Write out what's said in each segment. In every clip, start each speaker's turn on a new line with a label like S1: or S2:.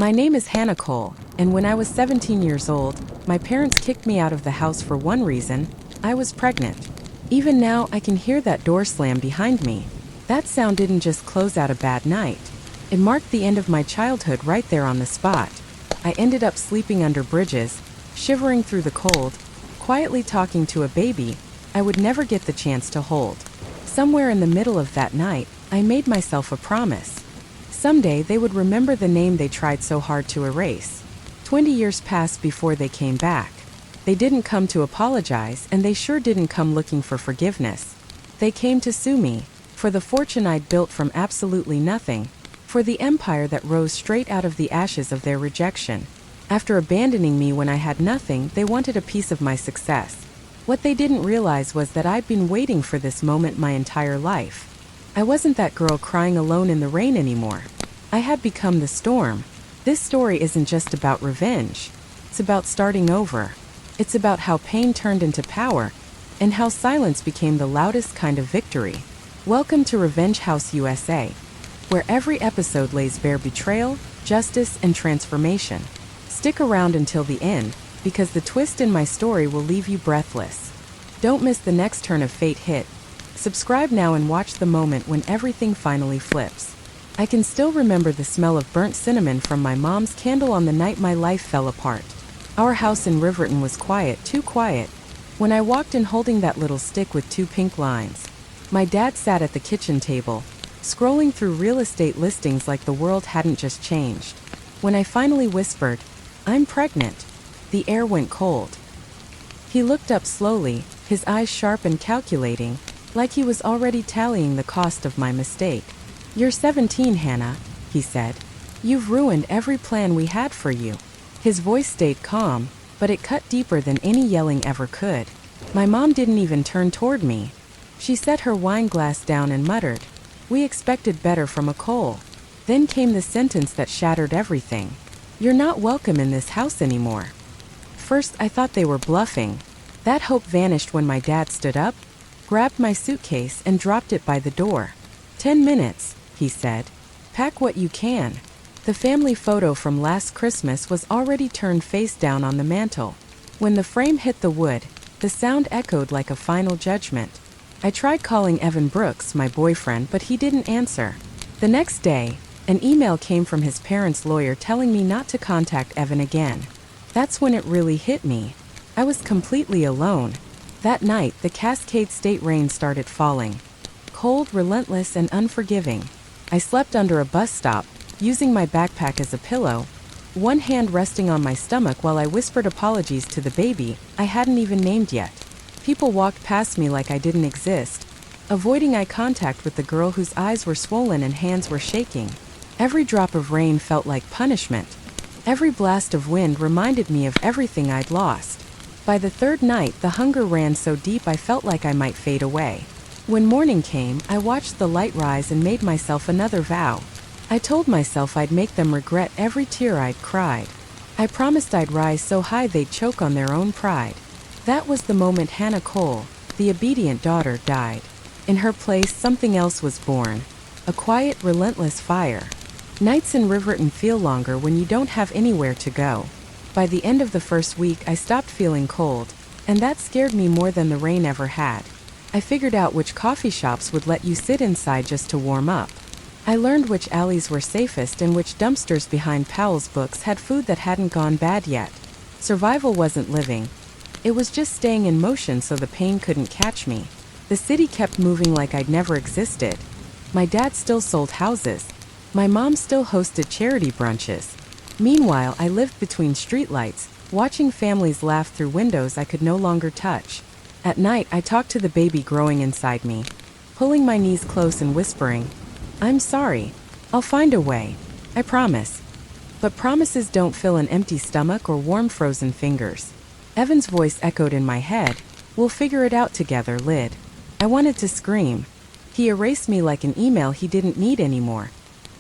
S1: My name is Hannah Cole, and when I was 17 years old, my parents kicked me out of the house for one reason: I was pregnant. Even now, I can hear that door slam behind me. That sound didn't just close out a bad night. It marked the end of my childhood right there on the spot. I ended up sleeping under bridges, shivering through the cold, quietly talking to a baby I would never get the chance to hold. Somewhere in the middle of that night, I made myself a promise. Someday they would remember the name they tried so hard to erase. 20 years passed before they came back. They didn't come to apologize, and they sure didn't come looking for forgiveness. They came to sue me for the fortune I'd built from absolutely nothing, for the empire that rose straight out of the ashes of their rejection. After abandoning me when I had nothing, they wanted a piece of my success. What they didn't realize was that I'd been waiting for this moment my entire life. I wasn't that girl crying alone in the rain anymore. I had become the storm. This story isn't just about revenge. It's about starting over. It's about how pain turned into power, and how silence became the loudest kind of victory. Welcome to Revenge House USA, where every episode lays bare betrayal, justice, and transformation. Stick around until the end, because the twist in my story will leave you breathless. Don't miss the next turn of fate hit. Subscribe now and watch the moment when everything finally flips. I can still remember the smell of burnt cinnamon from my mom's candle on the night my life fell apart. Our house in Riverton was quiet, too quiet. When I walked in holding that little stick with 2 pink lines, my dad sat at the kitchen table, scrolling through real estate listings like the world hadn't just changed. When I finally whispered, "I'm pregnant," the air went cold. He looked up slowly, his eyes sharp and calculating, like he was already tallying the cost of my mistake. "You're 17, Hannah," he said. "You've ruined every plan we had for you." His voice stayed calm, but it cut deeper than any yelling ever could. My mom didn't even turn toward me. She set her wine glass down and muttered, "We expected better from a Cole." Then came the sentence that shattered everything. "You're not welcome in this house anymore." First, I thought they were bluffing. That hope vanished when my dad stood up, grabbed my suitcase, and dropped it by the door. 10 minutes, he said. "Pack what you can." The family photo from last Christmas was already turned face down on the mantel. When the frame hit the wood, the sound echoed like a final judgment. I tried calling Evan Brooks, my boyfriend, but he didn't answer. The next day, an email came from his parents' lawyer telling me not to contact Evan again. That's when it really hit me. I was completely alone. That night, the Cascade State rain started falling. Cold, relentless, and unforgiving. I slept under a bus stop, using my backpack as a pillow, one hand resting on my stomach while I whispered apologies to the baby I hadn't even named yet. People walked past me like I didn't exist, avoiding eye contact with the girl whose eyes were swollen and hands were shaking. Every drop of rain felt like punishment. Every blast of wind reminded me of everything I'd lost. By the third night, the hunger ran so deep I felt like I might fade away. When morning came, I watched the light rise and made myself another vow. I told myself I'd make them regret every tear I'd cried. I promised I'd rise so high they'd choke on their own pride. That was the moment Hannah Cole, the obedient daughter, died. In her place, something else was born. A quiet, relentless fire. Nights in Riverton feel longer when you don't have anywhere to go. By the end of the first week, I stopped feeling cold, and that scared me more than the rain ever had. I figured out which coffee shops would let you sit inside just to warm up. I learned which alleys were safest and which dumpsters behind Powell's books had food that hadn't gone bad yet. Survival wasn't living. It was just staying in motion so the pain couldn't catch me. The city kept moving like I'd never existed. My dad still sold houses. My mom still hosted charity brunches. Meanwhile, I lived between streetlights, watching families laugh through windows I could no longer touch. At night, I talked to the baby growing inside me, pulling my knees close and whispering, "I'm sorry. I'll find a way. I promise." But promises don't fill an empty stomach or warm frozen fingers. Evan's voice echoed in my head, "We'll figure it out together, Lyd." I wanted to scream. He erased me like an email he didn't need anymore.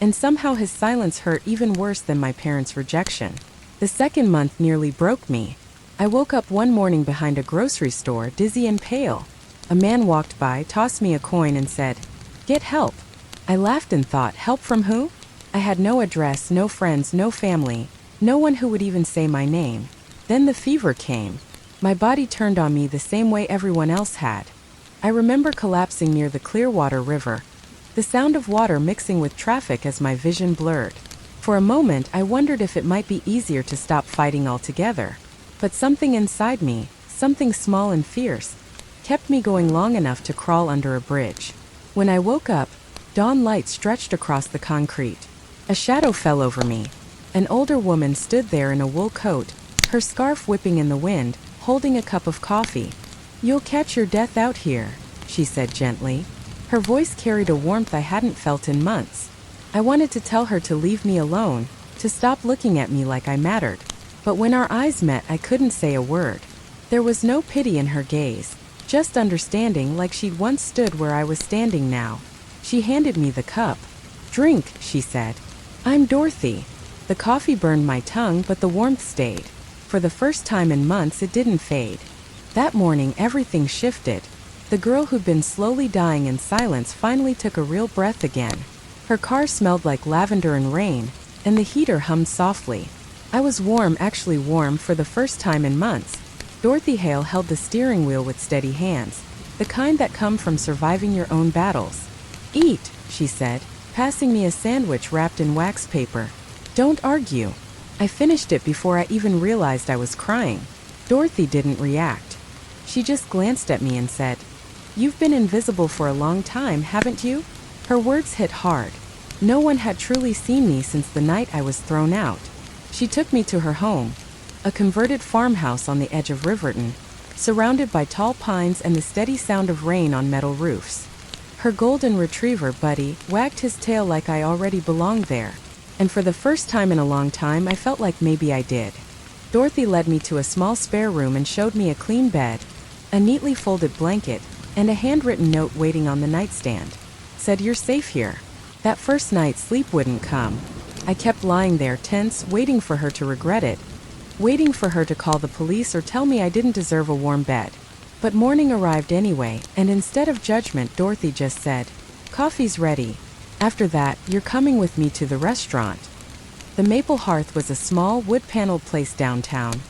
S1: And somehow his silence hurt even worse than my parents' rejection. The second month nearly broke me. I woke up one morning behind a grocery store, dizzy and pale. A man walked by, tossed me a coin, and said, "Get help." I laughed and thought, help from who? I had no address, no friends, no family, no one who would even say my name. Then the fever came. My body turned on me the same way everyone else had. I remember collapsing near the Clearwater River, the sound of water mixing with traffic as my vision blurred. For a moment, I wondered if it might be easier to stop fighting altogether. But something inside me, something small and fierce, kept me going long enough to crawl under a bridge. When I woke up, dawn light stretched across the concrete. A shadow fell over me. An older woman stood there in a wool coat, her scarf whipping in the wind, holding a cup of coffee. "You'll catch your death out here," she said gently. Her voice carried a warmth I hadn't felt in months. I wanted to tell her to leave me alone, to stop looking at me like I mattered. But when our eyes met, I couldn't say a word. There was no pity in her gaze, just understanding, like she'd once stood where I was standing now. She handed me the cup. "Drink," she said. "I'm Dorothy." The coffee burned my tongue, but the warmth stayed. For the first time in months, it didn't fade. That morning, everything shifted. The girl who'd been slowly dying in silence finally took a real breath again. Her car smelled like lavender and rain, and the heater hummed softly. I was warm, actually warm, for the first time in months. Dorothy Hale held the steering wheel with steady hands, the kind that come from surviving your own battles. "Eat," she said, passing me a sandwich wrapped in wax paper. "Don't argue." I finished it before I even realized I was crying. Dorothy didn't react. She just glanced at me and said, "You've been invisible for a long time, haven't you?" Her words hit hard. No one had truly seen me since the night I was thrown out. She took me to her home, a converted farmhouse on the edge of Riverton, surrounded by tall pines and the steady sound of rain on metal roofs. Her golden retriever, Buddy, wagged his tail like I already belonged there, and for the first time in a long time I felt like maybe I did. Dorothy led me to a small spare room and showed me a clean bed, a neatly folded blanket, and a handwritten note waiting on the nightstand. Said, "You're safe here." That first night, sleep wouldn't come. I kept lying there, tense, waiting for her to regret it, waiting for her to call the police or tell me I didn't deserve a warm bed. But morning arrived anyway, and instead of judgment, Dorothy just said, "Coffee's ready. After that, you're coming with me to the restaurant." The Maple Hearth was a small, wood-paneled place downtown,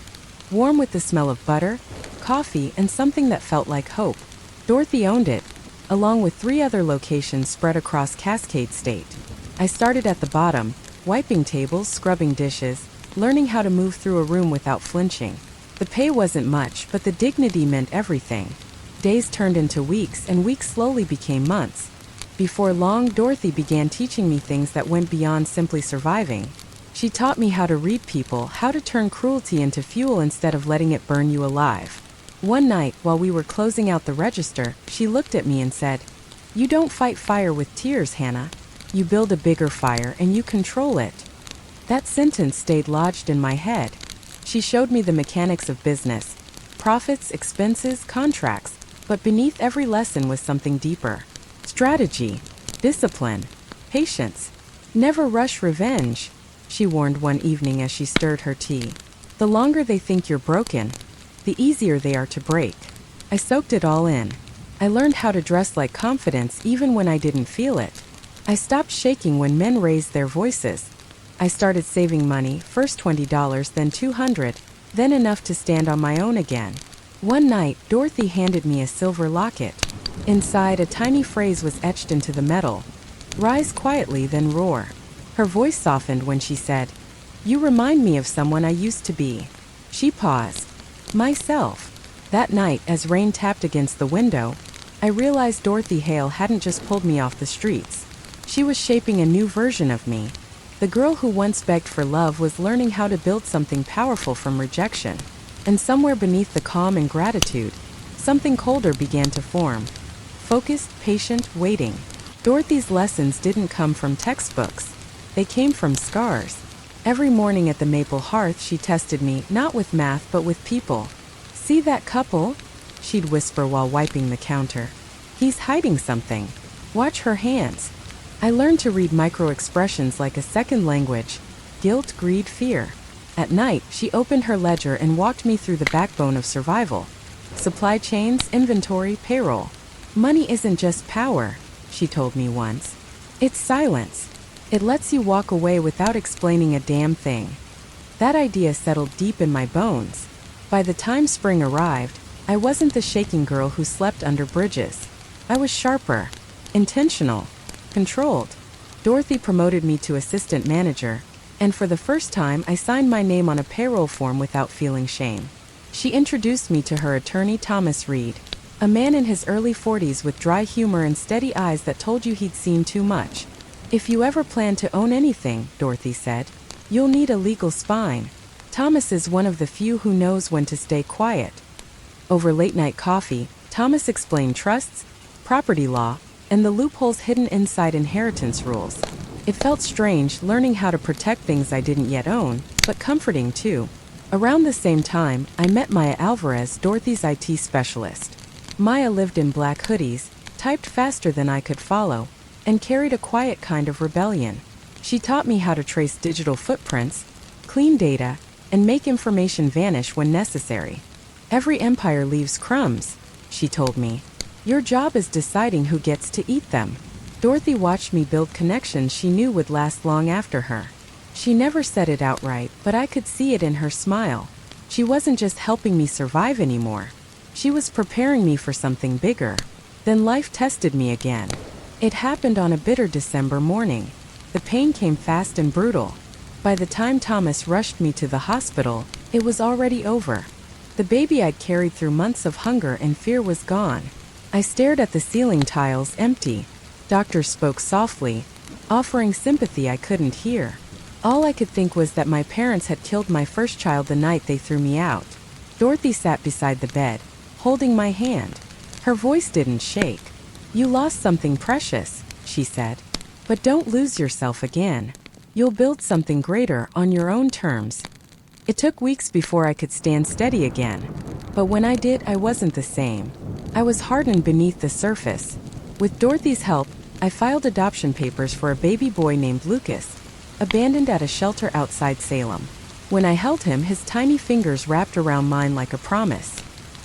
S1: warm with the smell of butter, coffee, and something that felt like hope. Dorothy owned it, along with 3 other locations spread across Cascade State. I started at the bottom, wiping tables, scrubbing dishes, learning how to move through a room without flinching. The pay wasn't much, but the dignity meant everything. Days turned into weeks, and weeks slowly became months. Before long, Dorothy began teaching me things that went beyond simply surviving. She taught me how to read people, how to turn cruelty into fuel instead of letting it burn you alive. One night, while we were closing out the register, she looked at me and said, "You don't fight fire with tears, Hannah. You build a bigger fire and you control it." That sentence stayed lodged in my head. She showed me the mechanics of business, profits, expenses, contracts, but beneath every lesson was something deeper. Strategy, discipline, patience. "Never rush revenge," she warned one evening as she stirred her tea. "The longer they think you're broken, the easier they are to break." I soaked it all in. I learned how to dress like confidence even when I didn't feel it. I stopped shaking when men raised their voices. I started saving money, first $20, then $200, then enough to stand on my own again. One night, Dorothy handed me a silver locket. Inside, a tiny phrase was etched into the metal. "Rise quietly, then roar." Her voice softened when she said, "You remind me of someone I used to be." She paused. Myself. That night, as rain tapped against the window, I realized Dorothy Hale hadn't just pulled me off the streets. She was shaping a new version of me. The girl who once begged for love was learning how to build something powerful from rejection. And somewhere beneath the calm and gratitude, something colder began to form. Focused, patient, waiting. Dorothy's lessons didn't come from textbooks. They came from scars. Every morning at the Maple Hearth, she tested me, not with math, but with people. "See that couple?" she'd whisper while wiping the counter. "He's hiding something. Watch her hands." I learned to read micro-expressions like a second language: guilt, greed, fear. At night, she opened her ledger and walked me through the backbone of survival. Supply chains, inventory, payroll. "Money isn't just power," she told me once. "It's silence. It lets you walk away without explaining a damn thing. That idea settled deep in my bones. By the time spring arrived, I wasn't the shaking girl who slept under bridges. I was sharper, intentional, controlled. Dorothy promoted me to assistant manager, and for the first time I signed my name on a payroll form without feeling shame. She introduced me to her attorney Thomas Reed, a man in his early 40s with dry humor and steady eyes that told you he'd seen too much. "If you ever plan to own anything," Dorothy said, "you'll need a legal spine." Thomas is one of the few who knows when to stay quiet. Over late-night coffee, Thomas explained trusts, property law, and the loopholes hidden inside inheritance rules. It felt strange learning how to protect things I didn't yet own, but comforting too. Around the same time, I met Maya Alvarez, Dorothy's IT specialist. Maya lived in black hoodies, typed faster than I could follow, and carried a quiet kind of rebellion. She taught me how to trace digital footprints, clean data, and make information vanish when necessary. "Every empire leaves crumbs," she told me. "Your job is deciding who gets to eat them." Dorothy watched me build connections she knew would last long after her. She never said it outright, but I could see it in her smile. She wasn't just helping me survive anymore. She was preparing me for something bigger. Then life tested me again. It happened on a bitter December morning. The pain came fast and brutal. By the time Thomas rushed me to the hospital, it was already over. The baby I'd carried through months of hunger and fear was gone. I stared at the ceiling tiles, empty. Doctors spoke softly, offering sympathy I couldn't hear. All I could think was that my parents had killed my first child the night they threw me out. Dorothy sat beside the bed, holding my hand. Her voice didn't shake. "You lost something precious," she said. "But don't lose yourself again. You'll build something greater on your own terms." It took weeks before I could stand steady again. But when I did, I wasn't the same. I was hardened beneath the surface. With Dorothy's help, I filed adoption papers for a baby boy named Lucas, abandoned at a shelter outside Salem. When I held him, his tiny fingers wrapped around mine like a promise.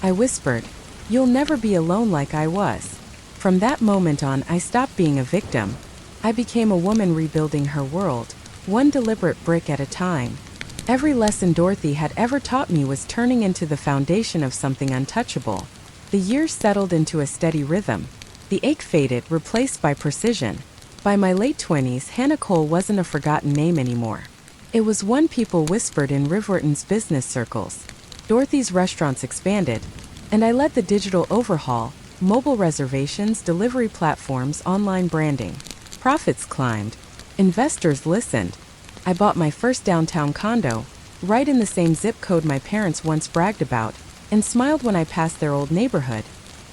S1: I whispered, "You'll never be alone like I was." From that moment on, I stopped being a victim. I became a woman rebuilding her world, one deliberate brick at a time. Every lesson Dorothy had ever taught me was turning into the foundation of something untouchable. The years settled into a steady rhythm. The ache faded, replaced by precision. By my late 20s, Hannah Cole wasn't a forgotten name anymore. It was one people whispered in Riverton's business circles. Dorothy's restaurants expanded, and I led the digital overhaul, mobile reservations, delivery platforms, online branding. Profits climbed. Investors listened. I bought my first downtown condo, right in the same zip code my parents once bragged about, and smiled when I passed their old neighborhood.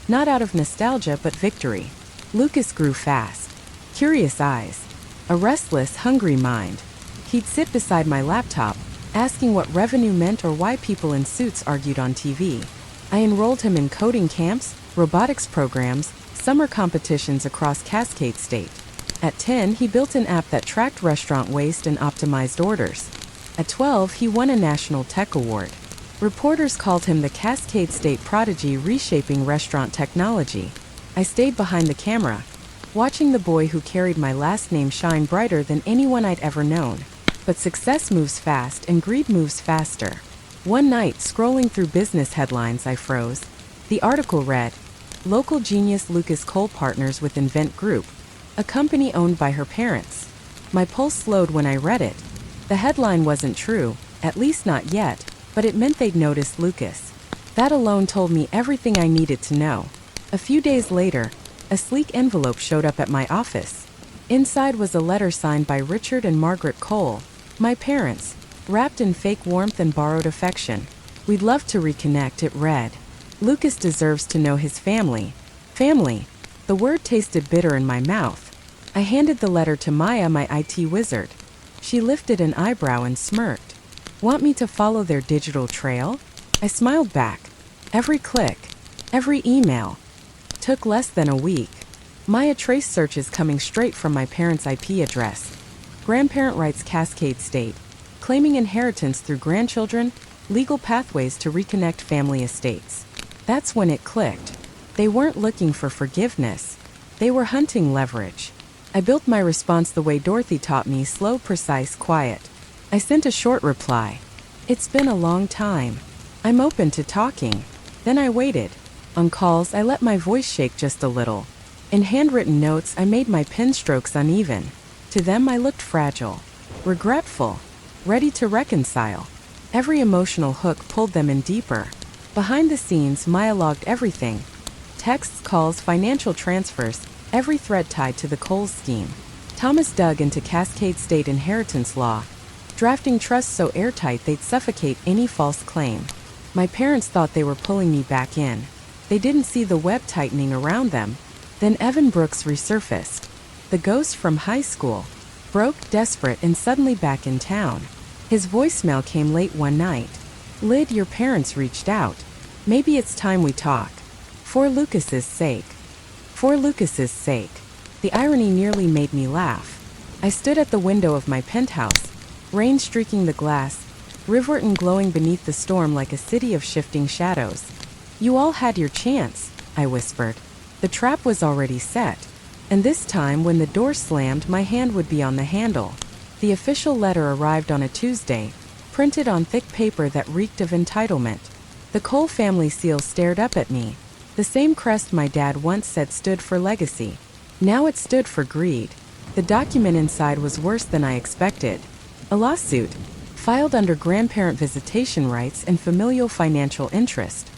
S1: Not out of nostalgia, but victory. Lucas grew fast. Curious eyes. A restless, hungry mind. He'd sit beside my laptop, asking what revenue meant or why people in suits argued on TV. I enrolled him in coding camps, robotics programs, summer competitions across Cascade State. At 10, he built an app that tracked restaurant waste and optimized orders. At 12, he won a national tech award. Reporters called him the Cascade State prodigy reshaping restaurant technology. I stayed behind the camera, watching the boy who carried my last name shine brighter than anyone I'd ever known. But success moves fast and greed moves faster. One night, scrolling through business headlines, I froze. The article read, "Local genius Lucas Cole partners with Invent Group, a company owned by her parents." My pulse slowed when I read it. The headline wasn't true, at least not yet, but it meant they'd noticed Lucas. That alone told me everything I needed to know. A few days later, a sleek envelope showed up at my office. Inside was a letter signed by Richard and Margaret Cole, my parents, wrapped in fake warmth and borrowed affection. "We'd love to reconnect," it read. "Lucas deserves to know his family." Family. The word tasted bitter in my mouth. I handed the letter to Maya, my IT wizard. She lifted an eyebrow and smirked. "Want me to follow their digital trail?" I smiled back. Every click, every email. Took less than a week. Maya traced searches coming straight from my parents' IP address. Grandparent writes Cascade State, claiming inheritance through grandchildren, legal pathways to reconnect family estates. That's when it clicked. They weren't looking for forgiveness. They were hunting leverage. I built my response the way Dorothy taught me, slow, precise, quiet. I sent a short reply. It's been a long time. I'm open to talking. Then I waited. On calls, I let my voice shake just a little. In handwritten notes, I made my pen strokes uneven. To them, I looked fragile, regretful, ready to reconcile. Every emotional hook pulled them in deeper. Behind the scenes, Maya logged everything. Texts, calls, financial transfers, every thread tied to the Coles scheme. Thomas dug into Cascade State inheritance law, drafting trusts so airtight they'd suffocate any false claim. My parents thought they were pulling me back in. They didn't see the web tightening around them. Then Evan Brooks resurfaced. The ghost from high school. Broke, desperate, and suddenly back in town. His voicemail came late one night. Lyd, your parents reached out. Maybe it's time we talk. For Lucas's sake. For Lucas's sake. The irony nearly made me laugh. I stood at the window of my penthouse, rain streaking the glass, Riverton glowing beneath the storm like a city of shifting shadows. You all had your chance, I whispered. The trap was already set. And this time, when the door slammed, my hand would be on the handle. The official letter arrived on a Tuesday, printed on thick paper that reeked of entitlement. The Cole family seal stared up at me. The same crest my dad once said stood for legacy. Now it stood for greed. The document inside was worse than I expected. A lawsuit, filed under grandparent visitation rights and familial financial interest.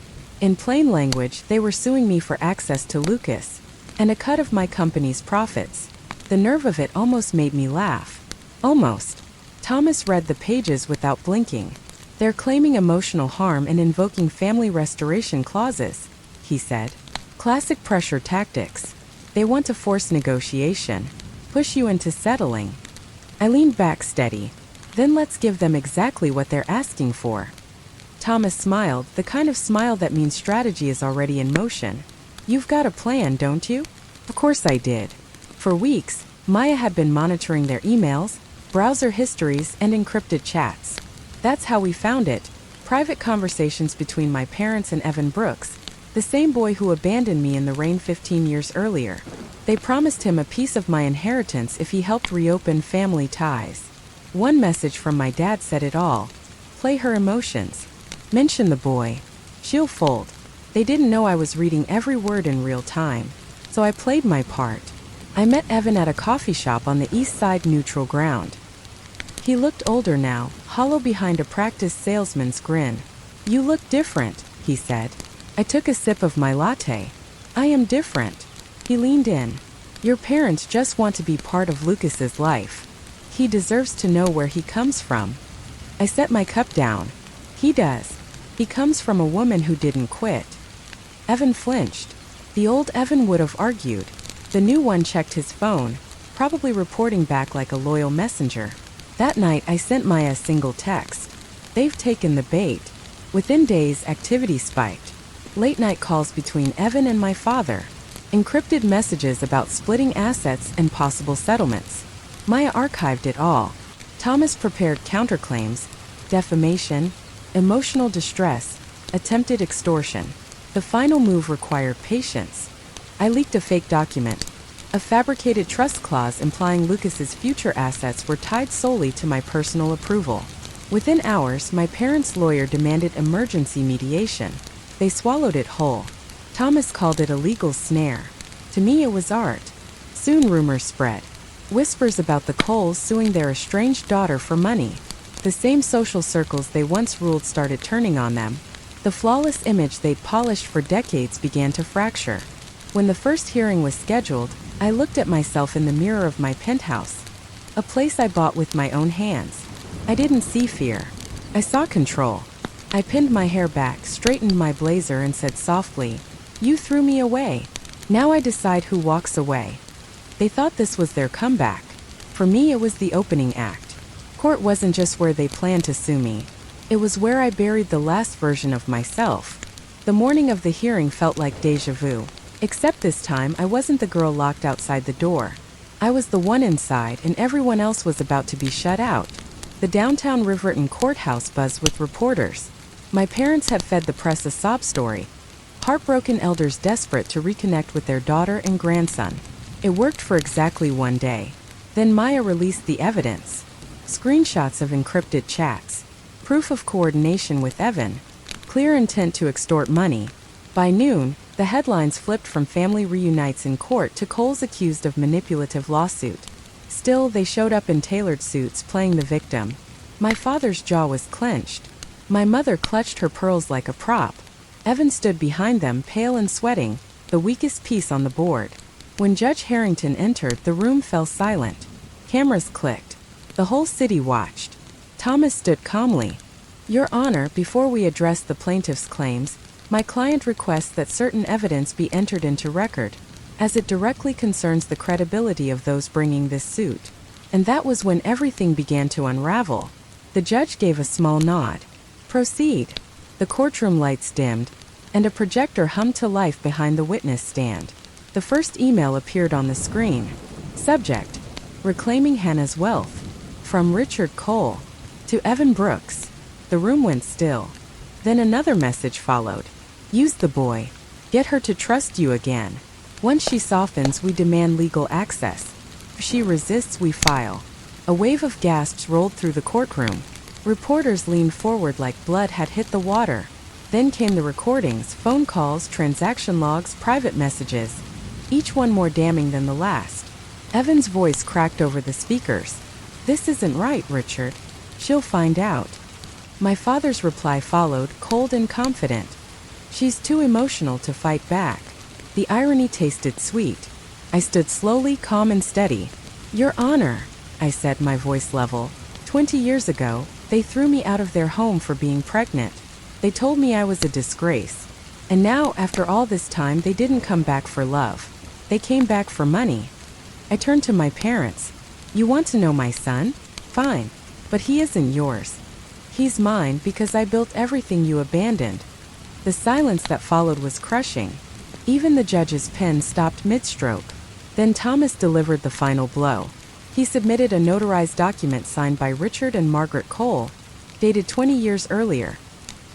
S1: In plain language, they were suing me for access to Lucas and a cut of my company's profits. The nerve of it almost made me laugh. Almost. Thomas read the pages without blinking. They're claiming emotional harm and invoking family restoration clauses, he said. Classic pressure tactics. They want to force negotiation, push you into settling. I leaned back steady. Then let's give them exactly what they're asking for. Thomas smiled, the kind of smile that means strategy is already in motion. You've got a plan, don't you? Of course I did. For weeks, Maya had been monitoring their emails, browser histories, and encrypted chats. That's how we found it. Private conversations between my parents and Evan Brooks, the same boy who abandoned me in the rain 15 years earlier. They promised him a piece of my inheritance if he helped reopen family ties. One message from my dad said it all. Play her emotions. Mention the boy. She'll fold. They didn't know I was reading every word in real time, so I played my part. I met Evan at a coffee shop on the east side, neutral ground. He looked older now, hollow behind a practiced salesman's grin. You look different, he said. I took a sip of my latte. I am different. He leaned in. Your parents just want to be part of Lucas's life. He deserves to know where he comes from. I set my cup down. He does. He comes from a woman who didn't quit. Evan flinched. The old Evan would have argued. The new one checked his phone, probably reporting back like a loyal messenger. That night, I sent Maya a single text. They've taken the bait. Within days, activity spiked. Late-night calls between Evan and my father. Encrypted messages about splitting assets and possible settlements. Maya archived it all. Thomas prepared counterclaims, defamation, emotional distress, attempted extortion. The final move required patience. I leaked a fake document, a fabricated trust clause implying Lucas's future assets were tied solely to my personal approval. Within hours, my parents' lawyer demanded emergency mediation. They swallowed it whole. Thomas called it a legal snare. To me, it was art. Soon rumors spread. Whispers about the Coles suing their estranged daughter for money. The same social circles they once ruled started turning on them. The flawless image they'd polished for decades began to fracture. When the first hearing was scheduled, I looked at myself in the mirror of my penthouse. A place I bought with my own hands. I didn't see fear. I saw control. I pinned my hair back, straightened my blazer, and said softly, "You threw me away. Now I decide who walks away." They thought this was their comeback. For me, it was the opening act. Court wasn't just where they planned to sue me. It was where I buried the last version of myself. The morning of the hearing felt like déjà vu. Except this time, I wasn't the girl locked outside the door. I was the one inside, and everyone else was about to be shut out. The downtown Riverton courthouse buzzed with reporters. My parents had fed the press a sob story. Heartbroken elders desperate to reconnect with their daughter and grandson. It worked for exactly one day. Then Maya released the evidence. Screenshots of encrypted chats. Proof of coordination with Evan. Clear intent to extort money. By noon, the headlines flipped from family reunites in court to Coles accused of manipulative lawsuit. Still, they showed up in tailored suits playing the victim. My father's jaw was clenched. My mother clutched her pearls like a prop. Evan stood behind them, pale and sweating, the weakest piece on the board. When Judge Harrington entered, the room fell silent. Cameras clicked. The whole city watched. Thomas stood calmly. Your Honor, before we address the plaintiff's claims, my client requests that certain evidence be entered into record, as it directly concerns the credibility of those bringing this suit. And that was when everything began to unravel. The judge gave a small nod. Proceed. The courtroom lights dimmed, and a projector hummed to life behind the witness stand. The first email appeared on the screen. Subject: Reclaiming Hannah's Wealth. From Richard Cole. To Evan Brooks. The room went still. Then another message followed. Use the boy. Get her to trust you again. Once she softens, we demand legal access. If she resists, we file. A wave of gasps rolled through the courtroom. Reporters leaned forward like blood had hit the water. Then came the recordings, phone calls, transaction logs, private messages, each one more damning than the last. Evan's voice cracked over the speakers. This isn't right, Richard. She'll find out. My father's reply followed, cold and confident. She's too emotional to fight back. The irony tasted sweet. I stood slowly, calm and steady. Your Honor, I said, my voice level. 20 years ago, they threw me out of their home for being pregnant. They told me I was a disgrace. And now, after all this time, they didn't come back for love. They came back for money. I turned to my parents. You want to know my son? Fine. But he isn't yours. He's mine because I built everything you abandoned. The silence that followed was crushing. Even the judge's pen stopped mid-stroke. Then Thomas delivered the final blow. He submitted a notarized document signed by Richard and Margaret Cole, dated 20 years earlier,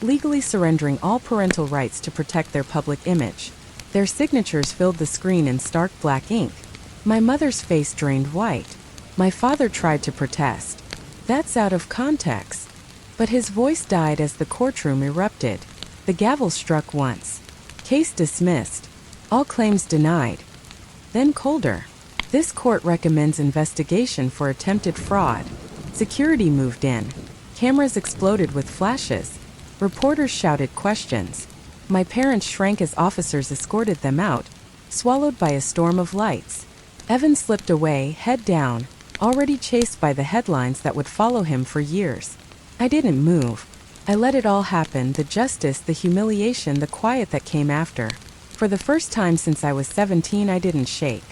S1: legally surrendering all parental rights to protect their public image. Their signatures filled the screen in stark black ink. My mother's face drained white. My father tried to protest. That's out of context. But his voice died as the courtroom erupted. The gavel struck once. Case dismissed. All claims denied. Then colder. This court recommends investigation for attempted fraud. Security moved in. Cameras exploded with flashes. Reporters shouted questions. My parents shrank as officers escorted them out, swallowed by a storm of lights. Evan slipped away, head down, already chased by the headlines that would follow him for years. I didn't move. I let it all happen, the justice, the humiliation, the quiet that came after. For the first time since I was 17, I didn't shake.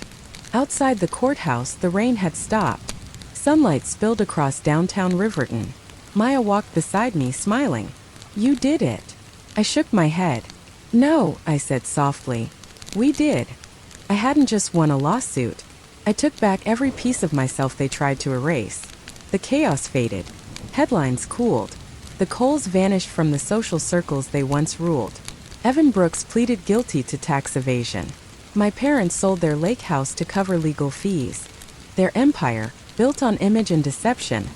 S1: Outside the courthouse, the rain had stopped. Sunlight spilled across downtown Riverton. Maya walked beside me, smiling. You did it. I shook my head. No, I said softly. We did. I hadn't just won a lawsuit. I took back every piece of myself they tried to erase. The chaos faded. Headlines cooled. The Coles vanished from the social circles they once ruled. Evan Brooks pleaded guilty to tax evasion. My parents sold their lake house to cover legal fees. Their empire, built on image and deception,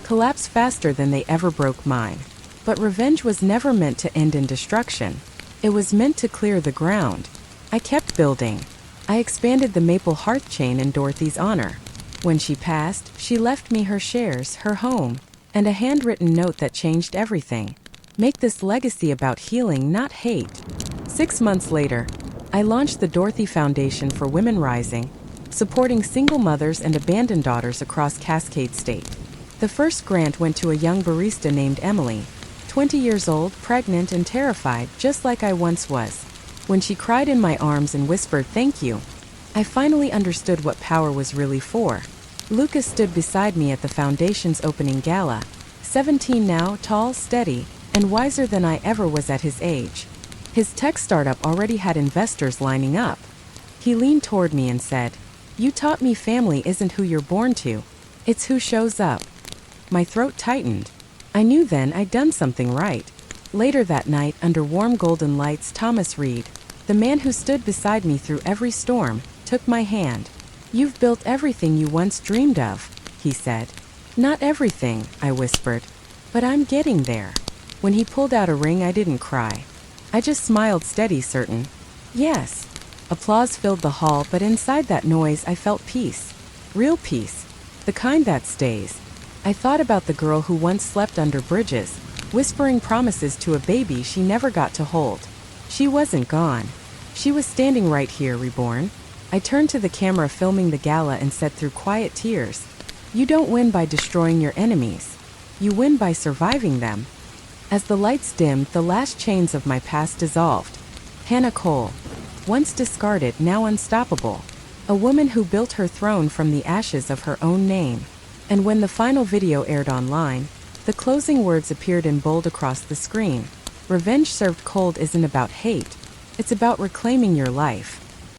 S1: collapsed faster than they ever broke mine. But revenge was never meant to end in destruction. It was meant to clear the ground. I kept building. I expanded the maple hearth chain in Dorothy's honor. When she passed, she left me her shares, her home, and a handwritten note that changed everything. Make this legacy about healing, not hate. 6 months later, I launched the Dorothy Foundation for Women Rising, supporting single mothers and abandoned daughters across Cascade State. The first grant went to a young barista named Emily, 20 years old, pregnant and terrified, just like I once was. When she cried in my arms and whispered, "Thank you," I finally understood what power was really for. Lucas stood beside me at the foundation's opening gala, 17 now, tall, steady, and wiser than I ever was at his age. His tech startup already had investors lining up. He leaned toward me and said, "You taught me family isn't who you're born to. It's who shows up." My throat tightened. I knew then I'd done something right. Later that night, under warm golden lights, Thomas Reed, the man who stood beside me through every storm, took my hand. You've built everything you once dreamed of, he said. Not everything, I whispered. But I'm getting there. When he pulled out a ring, I didn't cry. I just smiled steady, certain. Yes. Applause filled the hall, but inside that noise I felt peace. Real peace. The kind that stays. I thought about the girl who once slept under bridges, whispering promises to a baby she never got to hold. She wasn't gone. She was standing right here, reborn. I turned to the camera filming the gala and said through quiet tears, "You don't win by destroying your enemies. You win by surviving them." As the lights dimmed, the last chains of my past dissolved. Hannah Cole. Once discarded, now unstoppable. A woman who built her throne from the ashes of her own name. And when the final video aired online, the closing words appeared in bold across the screen. Revenge served cold isn't about hate. It's about reclaiming your life.